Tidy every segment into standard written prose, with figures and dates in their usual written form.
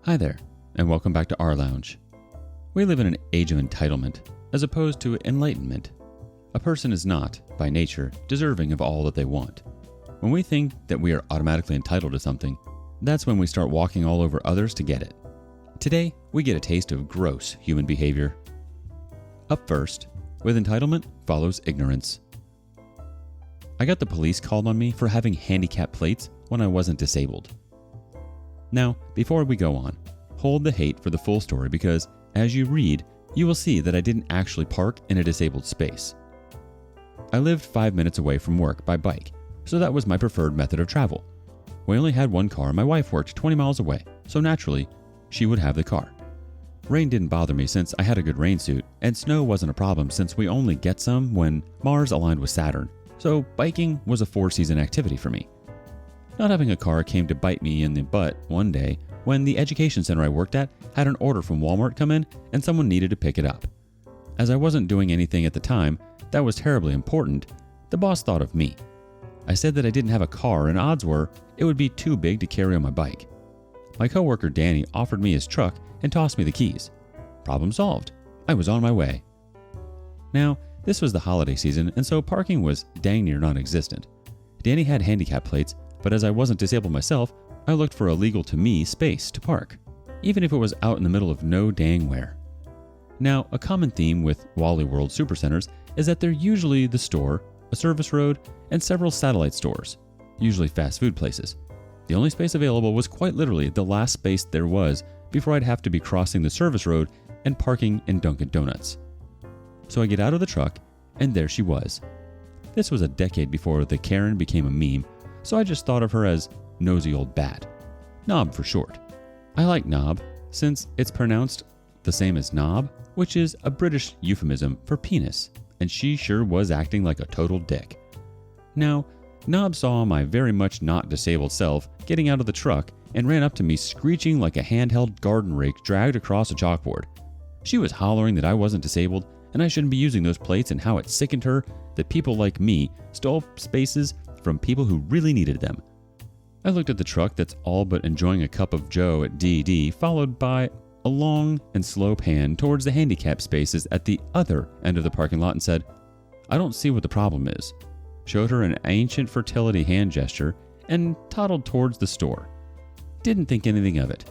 Hi there, and welcome back to rLounge. We live in an age of entitlement, as opposed to enlightenment. A person is not, by nature, deserving of all that they want. When we think that we are automatically entitled to something, that's when we start walking all over others to get it. Today, we get a taste of gross human behavior. Up first, with entitlement follows ignorance. I got the police called on me for having handicap plates when I wasn't disabled. Now, before we go on, hold the hate for the full story because, as you read, you will see that I didn't actually park in a disabled space. I lived 5 minutes away from work by bike, so that was my preferred method of travel. We only had one car and my wife worked 20 miles away, so naturally, she would have the car. Rain didn't bother me since I had a good rain suit, and snow wasn't a problem since we only get some when Mars aligned with Saturn, so biking was a 4-season activity for me. Not having a car came to bite me in the butt one day when the education center I worked at had an order from Walmart come in and someone needed to pick it up. As I wasn't doing anything at the time that was terribly important, the boss thought of me. I said that I didn't have a car and odds were it would be too big to carry on my bike. My coworker Danny offered me his truck and tossed me the keys. Problem solved. I was on my way. Now, this was the holiday season and so parking was dang near non-existent. Danny had handicap plates, but as I wasn't disabled myself, I looked for a legal to me space to park, even if it was out in the middle of no dang where. Now, a common theme with Wally World supercenters is that they're usually the store, a service road, and several satellite stores, usually fast food places. The only space available was quite literally the last space there was before I'd have to be crossing the service road and parking in Dunkin' Donuts. So I get out of the truck, and there she was. This was a decade before the Karen became a meme, so I just thought of her as nosy old bat. Knob for short. I like knob since it's pronounced the same as knob, which is a British euphemism for penis, and she sure was acting like a total dick. Now, Knob saw my very much not disabled self getting out of the truck and ran up to me screeching like a handheld garden rake dragged across a chalkboard. She was hollering that I wasn't disabled and I shouldn't be using those plates and how it sickened her that people like me stole spaces from people who really needed them. I looked at the truck that's all but enjoying a cup of joe at DD, followed by a long and slow pan towards the handicap spaces at the other end of the parking lot and said, "I don't see what the problem is." Showed her an ancient fertility hand gesture and toddled towards the store. Didn't think anything of it.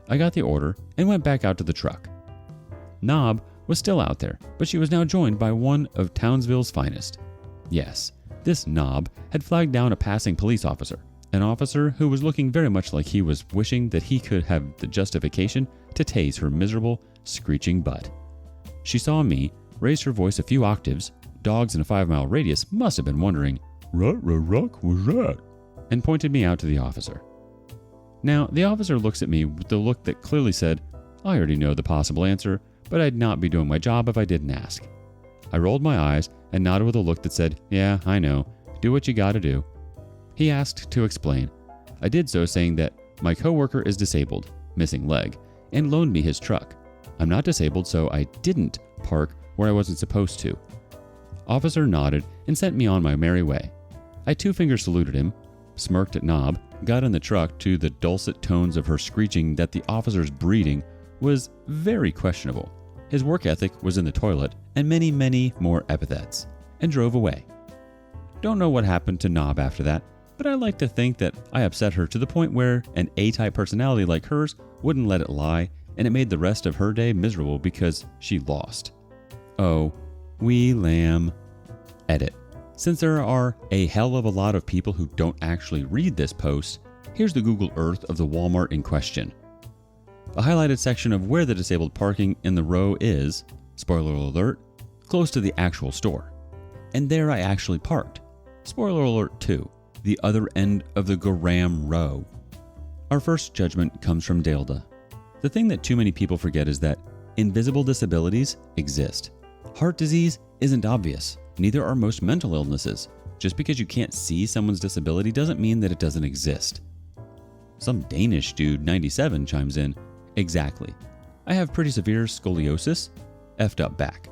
I got the order and went back out to the truck. Knob was still out there, but she was now joined by one of Townsville's finest. Yes, this knob had flagged down a passing police officer, an officer who was looking very much like he was wishing that he could have the justification to tase her miserable, screeching butt. She saw me, raised her voice a few octaves, dogs in a 5-mile radius must have been wondering, "Ruck was that?" and pointed me out to the officer. Now, the officer looks at me with the look that clearly said, I already know the possible answer, but I'd not be doing my job if I didn't ask. I rolled my eyes and nodded with a look that said, "Yeah, I know. Do what you gotta do." He asked to explain. I did so saying that my coworker is disabled, missing leg, and loaned me his truck. I'm not disabled, so I didn't park where I wasn't supposed to. Officer nodded and sent me on my merry way. I 2-finger saluted him, smirked at Knob, got in the truck to the dulcet tones of her screeching that the officer's breeding was very questionable. His work ethic was in the toilet, and many, many more epithets, and drove away. Don't know what happened to Knob after that, but I like to think that I upset her to the point where an A-type personality like hers wouldn't let it lie, and it made the rest of her day miserable because she lost. Oh, wee lamb. Edit. Since there are a hell of a lot of people who don't actually read this post, here's the Google Earth of the Walmart in question. A highlighted section of where the disabled parking in the row is, spoiler alert, close to the actual store. And there I actually parked. Spoiler alert 2, the other end of the Graham row. Our first judgment comes from Dalda. The thing that too many people forget is that invisible disabilities exist. Heart disease isn't obvious. Neither are most mental illnesses. Just because you can't see someone's disability doesn't mean that it doesn't exist. Some Danish dude, 97, chimes in, "Exactly. I have pretty severe scoliosis, effed up back.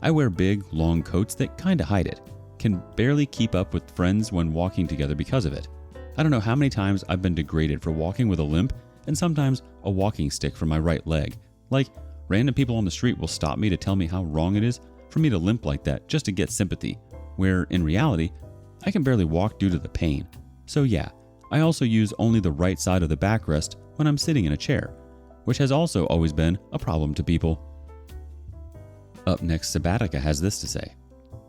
I wear big, long coats that kinda hide it. Can barely keep up with friends when walking together because of it. I don't know how many times I've been degraded for walking with a limp and sometimes a walking stick for my right leg. Like, random people on the street will stop me to tell me how wrong it is for me to limp like that just to get sympathy, where in reality, I can barely walk due to the pain. So yeah, I also use only the right side of the backrest when I'm sitting in a chair, which has also always been a problem to people. Up next, Sabatica has this to say.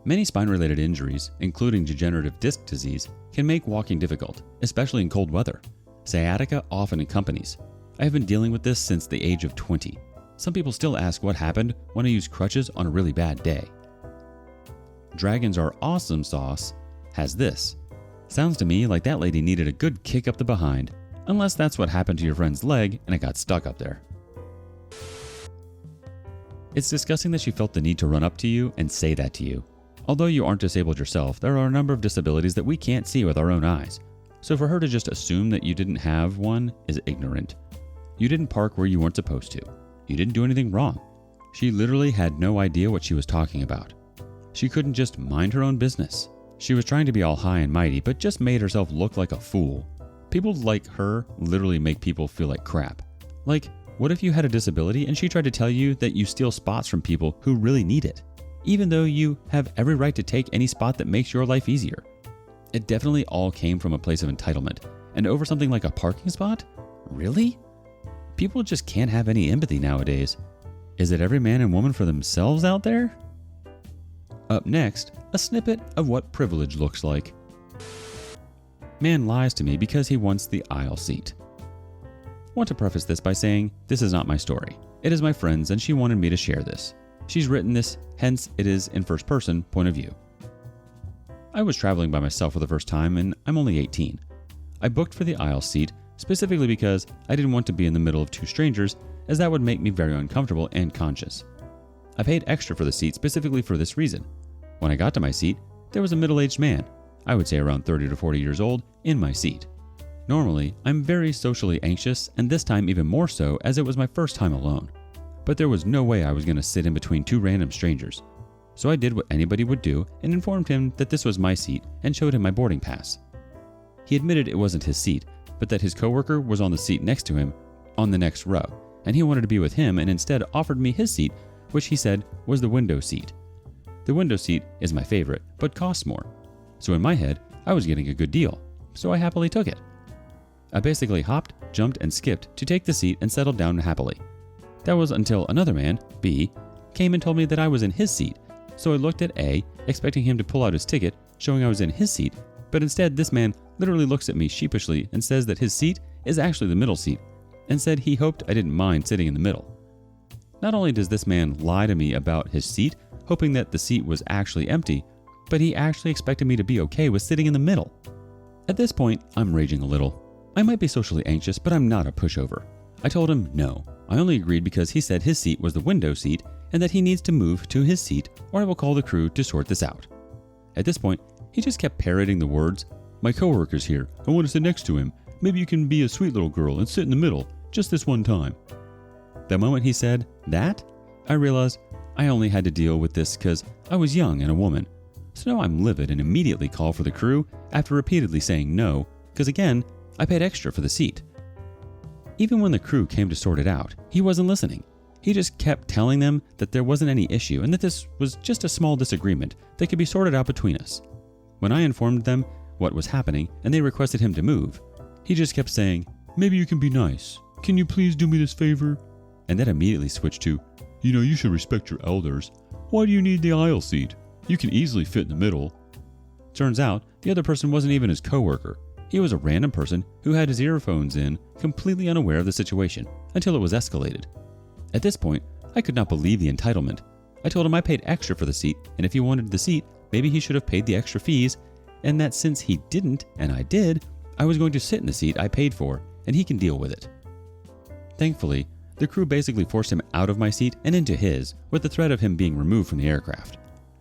Many spine-related injuries, including degenerative disc disease, can make walking difficult, especially in cold weather. Sciatica often accompanies. I have been dealing with this since the age of 20. Some people still ask what happened when I use crutches on a really bad day. Dragons Are Awesome Sauce has this. Sounds to me like that lady needed a good kick up the behind, unless that's what happened to your friend's leg and it got stuck up there. It's disgusting that she felt the need to run up to you and say that to you. Although you aren't disabled yourself, there are a number of disabilities that we can't see with our own eyes. So for her to just assume that you didn't have one is ignorant. You didn't park where you weren't supposed to. You didn't do anything wrong. She literally had no idea what she was talking about. She couldn't just mind her own business. She was trying to be all high and mighty, but just made herself look like a fool. People like her literally make people feel like crap. Like, what if you had a disability and she tried to tell you that you steal spots from people who really need it, even though you have every right to take any spot that makes your life easier? It definitely all came from a place of entitlement, and over something like a parking spot? Really? People just can't have any empathy nowadays. Is it every man and woman for themselves out there? Up next, a snippet of what privilege looks like. Man lies to me because he wants the aisle seat. Want to preface this by saying, this is not my story. It is my friend's and she wanted me to share this. She's written this, hence it is in first person point of view. I was traveling by myself for the first time and I'm only 18. I booked for the aisle seat specifically because I didn't want to be in the middle of two strangers, as that would make me very uncomfortable and conscious. I paid extra for the seat specifically for this reason. When I got to my seat, there was a middle-aged man, I would say around 30 to 40 years old, in my seat. Normally, I'm very socially anxious, and this time even more so as it was my first time alone. But there was no way I was going to sit in between two random strangers. So I did what anybody would do and informed him that this was my seat and showed him my boarding pass. He admitted it wasn't his seat, but that his coworker was on the seat next to him on the next row, and he wanted to be with him and instead offered me his seat, which he said was the window seat. The window seat is my favorite, but costs more. So in my head, I was getting a good deal, so I happily took it. I basically hopped, jumped, and skipped to take the seat and settled down happily. That was until another man, B, came and told me that I was in his seat, so I looked at A, expecting him to pull out his ticket, showing I was in his seat, but instead this man literally looks at me sheepishly and says that his seat is actually the middle seat, and said he hoped I didn't mind sitting in the middle. Not only does this man lie to me about his seat, hoping that the seat was actually empty, but he actually expected me to be okay with sitting in the middle. At this point, I'm raging a little. I might be socially anxious, but I'm not a pushover. I told him no. I only agreed because he said his seat was the window seat and that he needs to move to his seat or I will call the crew to sort this out. At this point, he just kept parroting the words, "My coworker's here. I want to sit next to him. Maybe you can be a sweet little girl and sit in the middle, just this one time." The moment he said that, I realized I only had to deal with this because I was young and a woman. So now I'm livid and immediately call for the crew after repeatedly saying no, because again, I paid extra for the seat. Even when the crew came to sort it out, he wasn't listening. He just kept telling them that there wasn't any issue and that this was just a small disagreement that could be sorted out between us. When I informed them what was happening and they requested him to move, he just kept saying, "Maybe you can be nice. Can you please do me this favor?" And then immediately switched to, "You should respect your elders. Why do you need the aisle seat? You can easily fit in the middle." Turns out, the other person wasn't even his coworker. He was a random person who had his earphones in, completely unaware of the situation, until it was escalated. At this point, I could not believe the entitlement. I told him I paid extra for the seat, and if he wanted the seat, maybe he should have paid the extra fees, and that since he didn't, and I did, I was going to sit in the seat I paid for, and he can deal with it. Thankfully, the crew basically forced him out of my seat and into his, with the threat of him being removed from the aircraft.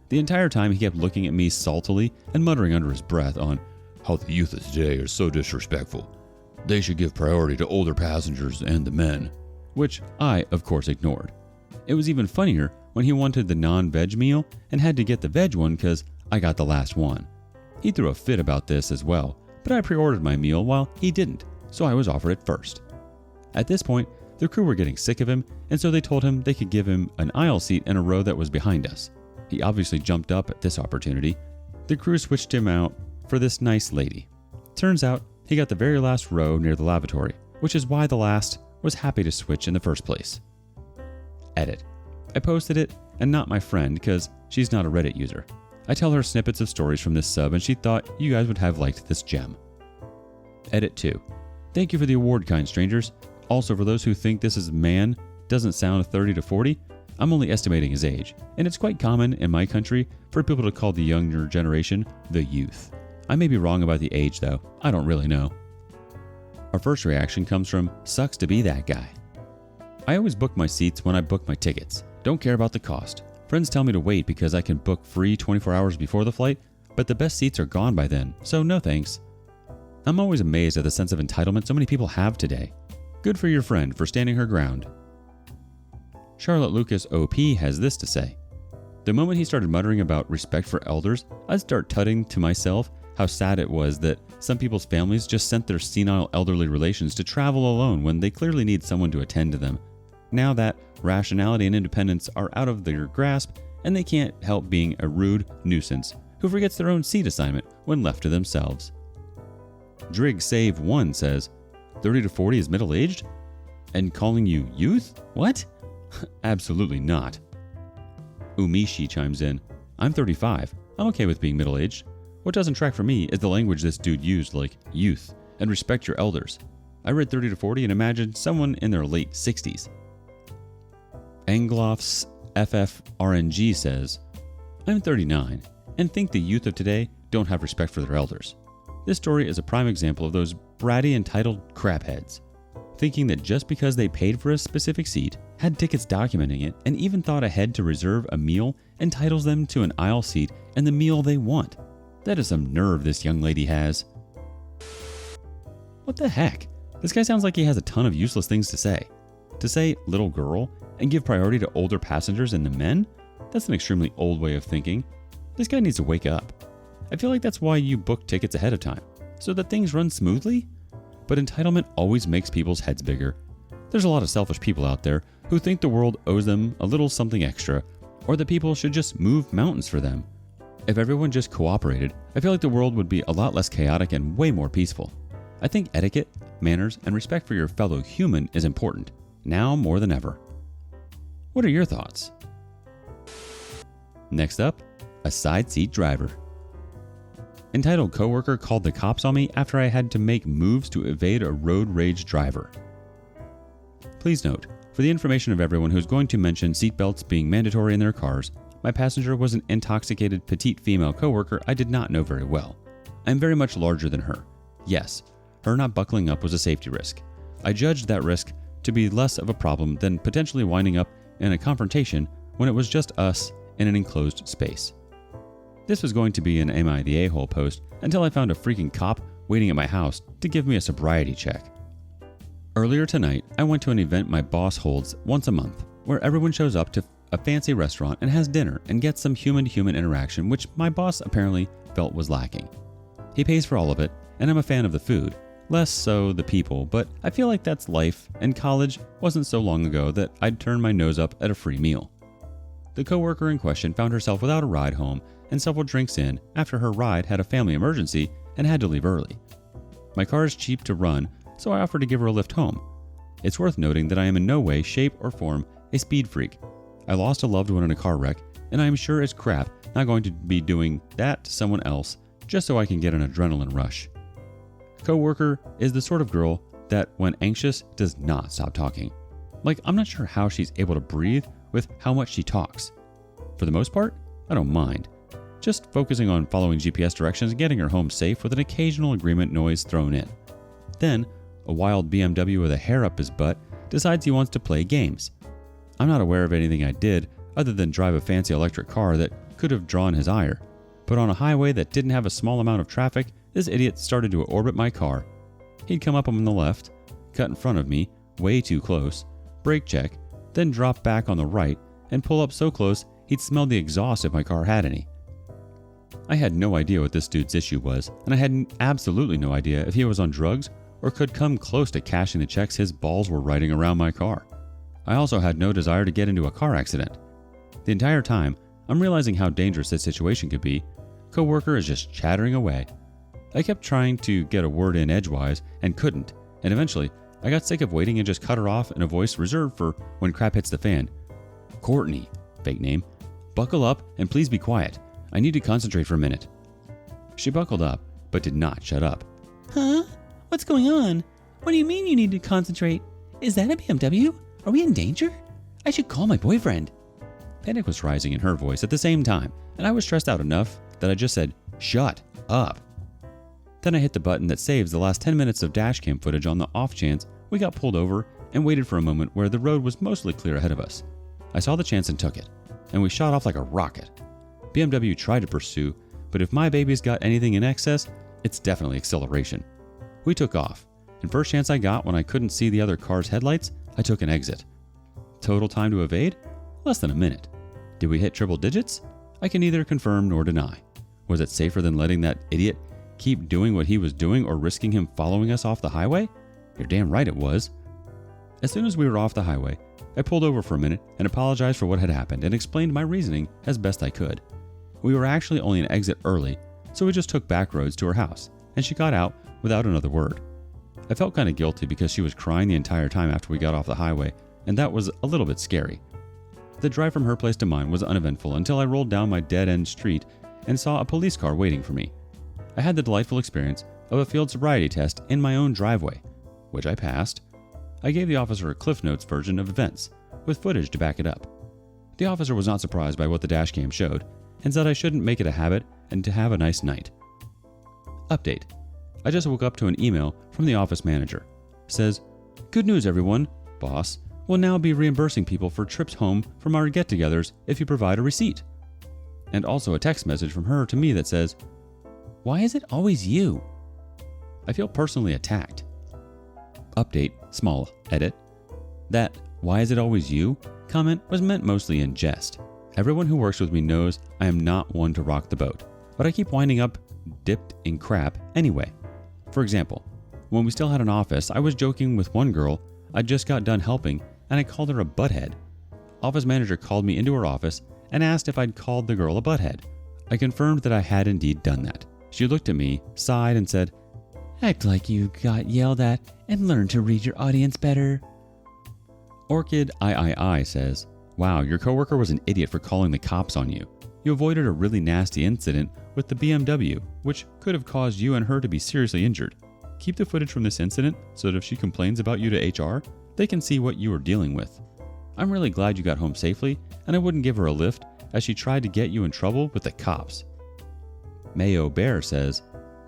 The entire time he kept looking at me saltily and muttering under his breath on how the youth of today are so disrespectful. They should give priority to older passengers and the men, which I, of course, ignored. It was even funnier when he wanted the non-veg meal and had to get the veg one because I got the last one. He threw a fit about this as well, but I pre-ordered my meal while he didn't, so I was offered it first. At this point, the crew were getting sick of him, and so they told him they could give him an aisle seat in a row that was behind us. He obviously jumped up at this opportunity. The crew switched him out for this nice lady. Turns out he got the very last row near the lavatory, which is why the last was happy to switch in the first place. Edit. I posted it, and not my friend, because she's not a Reddit user. I tell her snippets of stories from this sub, and she thought you guys would have liked this gem. Edit 2. Thank you for the award, kind strangers. Also, for those who think this is man doesn't sound 30 to 40, I'm only estimating his age, and it's quite common in my country for people to call the younger generation the youth. I may be wrong about the age though, I don't really know. Our first reaction comes from Sucks to be that guy. I always book my seats when I book my tickets. Don't care about the cost. Friends tell me to wait because I can book free 24 hours before the flight, but the best seats are gone by then, so no thanks. I'm always amazed at the sense of entitlement so many people have today. Good for your friend for standing her ground. Charlotte Lucas OP has this to say. The moment he started muttering about respect for elders, I'd start tutting to myself how sad it was that some people's families just sent their senile elderly relations to travel alone when they clearly need someone to attend to them. Now that rationality and independence are out of their grasp, and they can't help being a rude nuisance who forgets their own seat assignment when left to themselves. Drig Save 1 says, 30 to 40 is middle-aged? And calling you youth? What? Absolutely not. Umishi chimes in, I'm 35. I'm okay with being middle-aged. What doesn't track for me is the language this dude used, like youth and respect your elders. I read 30 to 40 and imagined someone in their late 60s. Angloff's FFRNG says, I'm 39 and think the youth of today don't have respect for their elders. This story is a prime example of those bratty entitled crapheads, thinking that just because they paid for a specific seat, had tickets documenting it, and even thought ahead to reserve a meal entitles them to an aisle seat and the meal they want. That is some nerve this young lady has. What the heck? This guy sounds like he has a ton of useless things to say. To say little girl and give priority to older passengers and the men? That's an extremely old way of thinking. This guy needs to wake up. I feel like that's why you book tickets ahead of time, so that things run smoothly? But entitlement always makes people's heads bigger. There's a lot of selfish people out there who think the world owes them a little something extra, or that people should just move mountains for them. If everyone just cooperated, I feel like the world would be a lot less chaotic and way more peaceful. I think etiquette, manners, and respect for your fellow human is important, now more than ever. What are your thoughts? Next up, a side seat driver. Entitled coworker called the cops on me after I had to make moves to evade a road rage driver. Please note, for the information of everyone who's going to mention seatbelts being mandatory in their cars, my passenger was an intoxicated petite female coworker I did not know very well. I am very much larger than her. Yes, her not buckling up was a safety risk. I judged that risk to be less of a problem than potentially winding up in a confrontation when it was just us in an enclosed space. This was going to be an Am I the A-hole post until I found a freaking cop waiting at my house to give me a sobriety check. Earlier tonight, I went to an event my boss holds once a month, where everyone shows up to a fancy restaurant and has dinner and gets some human-to-human interaction, which my boss apparently felt was lacking. He pays for all of it, and I'm a fan of the food, less so the people, but I feel like that's life, and college wasn't so long ago that I'd turn my nose up at a free meal. The coworker in question found herself without a ride home and several drinks in after her ride had a family emergency and had to leave early. My car is cheap to run, so I offered to give her a lift home. It's worth noting that I am in no way, shape, or form a speed freak. I lost a loved one in a car wreck, and I am sure as crap not going to be doing that to someone else just so I can get an adrenaline rush. Coworker is the sort of girl that, when anxious, does not stop talking. Like, I'm not sure how she's able to breathe with how much she talks. For the most part, I don't mind. Just focusing on following GPS directions and getting her home safe with an occasional agreement noise thrown in. Then, a wild BMW with a hair up his butt decides he wants to play games. I'm not aware of anything I did other than drive a fancy electric car that could have drawn his ire. But on a highway that didn't have a small amount of traffic, this idiot started to orbit my car. He'd come up on the left, cut in front of me, way too close, brake check, then drop back on the right, and pull up so close he'd smell the exhaust if my car had any. I had no idea what this dude's issue was, and I had absolutely no idea if he was on drugs or could come close to cashing the checks his balls were writing around my car. I also had no desire to get into a car accident. The entire time, I'm realizing how dangerous this situation could be. Coworker is just chattering away. I kept trying to get a word in edgewise and couldn't, and eventually I got sick of waiting and just cut her off in a voice reserved for when crap hits the fan. Courtney, fake name, buckle up and please be quiet. I need to concentrate for a minute. She buckled up, but did not shut up. Huh? What's going on? What do you mean you need to concentrate? Is that a BMW? Are we in danger? I should call my boyfriend. Panic was rising in her voice at the same time, and I was stressed out enough that I just said, shut up. Then I hit the button that saves the last 10 minutes of dashcam footage on the off chance we got pulled over and waited for a moment where the road was mostly clear ahead of us. I saw the chance and took it, and we shot off like a rocket. BMW tried to pursue, but if my baby's got anything in excess, it's definitely acceleration. We took off, and first chance I got when I couldn't see the other car's headlights, I took an exit. Total time to evade? Less than a minute. Did we hit triple digits? I can neither confirm nor deny. Was it safer than letting that idiot keep doing what he was doing or risking him following us off the highway? You're damn right it was. As soon as we were off the highway, I pulled over for a minute and apologized for what had happened and explained my reasoning as best I could. We were actually only an exit early, so we just took back roads to her house, and she got out without another word. I felt kind of guilty because she was crying the entire time after we got off the highway, and that was a little bit scary. The drive from her place to mine was uneventful until I rolled down my dead-end street and saw a police car waiting for me. I had the delightful experience of a field sobriety test in my own driveway, which I passed. I gave the officer a Cliff Notes version of events, with footage to back it up. The officer was not surprised by what the dashcam showed, and said I shouldn't make it a habit and to have a nice night. Update. I just woke up to an email from the office manager. Says, "Good news everyone, boss will now be reimbursing people for trips home from our get-togethers if you provide a receipt." And also a text message from her to me that says, "Why is it always you?" I feel personally attacked. Update, small edit. That "why is it always you" comment was meant mostly in jest. Everyone who works with me knows I am not one to rock the boat, but I keep winding up dipped in crap anyway. For example, when we still had an office, I was joking with one girl I just got done helping and I called her a butthead. Office manager called me into her office and asked if I'd called the girl a butthead. I confirmed that I had indeed done that. She looked at me, sighed, and said, "Act like you got yelled at and learn to read your audience better." Orchid III says, "Wow, your coworker was an idiot for calling the cops on you. You avoided a really nasty incident with the BMW, which could have caused you and her to be seriously injured. Keep the footage from this incident so that if she complains about you to HR, they can see what you were dealing with. I'm really glad you got home safely, and I wouldn't give her a lift as she tried to get you in trouble with the cops." Mayo Bear says,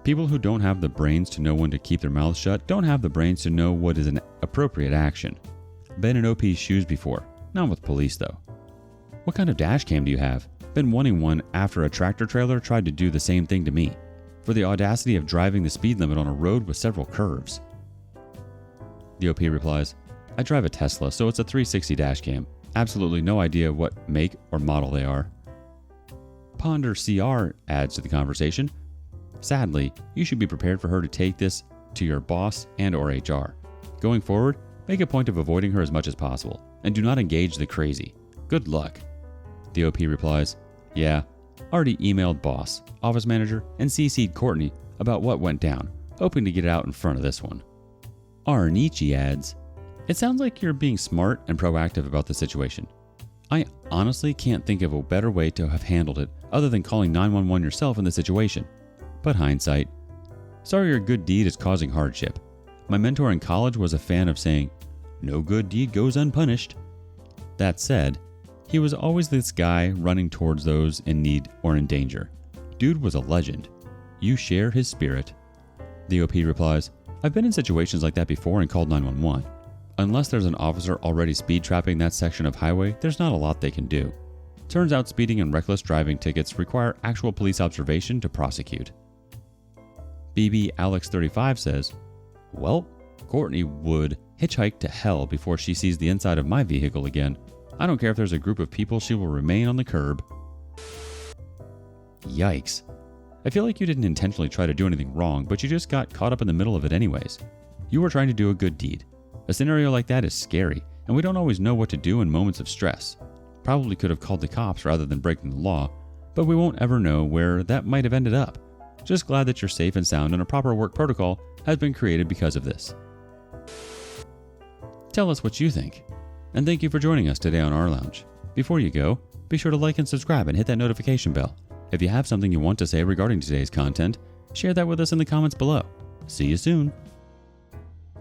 "People who don't have the brains to know when to keep their mouths shut don't have the brains to know what is an appropriate action. Been in OP's shoes before, not with police though. What kind of dash cam do you have? Been wanting one after a tractor trailer tried to do the same thing to me, for the audacity of driving the speed limit on a road with several curves." The OP replies, "I drive a Tesla, so it's a 360 dash cam. Absolutely no idea what make or model they are." Ponder CR adds to the conversation, "Sadly, you should be prepared for her to take this to your boss and or HR. Going forward, make a point of avoiding her as much as possible, and do not engage the crazy. Good luck." The OP replies, "Yeah, already emailed boss, office manager, and CC'd Courtney about what went down, hoping to get out in front of this one." Arnichi adds, "It sounds like you're being smart and proactive about the situation. I honestly can't think of a better way to have handled it other than calling 911 yourself in the situation. But hindsight. Sorry your good deed is causing hardship. My mentor in college was a fan of saying, 'No good deed goes unpunished.' That said, he was always this guy running towards those in need or in danger. Dude was a legend. You share his spirit." The OP replies, "I've been in situations like that before and called 911. Unless there's an officer already speed trapping that section of highway, there's not a lot they can do. Turns out speeding and reckless driving tickets require actual police observation to prosecute." BB Alex 35 says, "Well, Courtney would hitchhike to hell before she sees the inside of my vehicle again. I don't care if there's a group of people, she will remain on the curb." Yikes. I feel like you didn't intentionally try to do anything wrong, but you just got caught up in the middle of it anyways. you are trying to do a good deed. A scenario like that is scary, and we don't always know what to do in moments of stress. Probably could have called the cops rather than breaking the law, but we won't ever know where that might have ended up. Just glad that you're safe and sound and a proper work protocol has been created because of this. Tell us what you think. And thank you for joining us today on rLounge. Before you go, be sure to like and subscribe and hit that notification bell. If you have something you want to say regarding today's content, share that with us in the comments below. See you soon.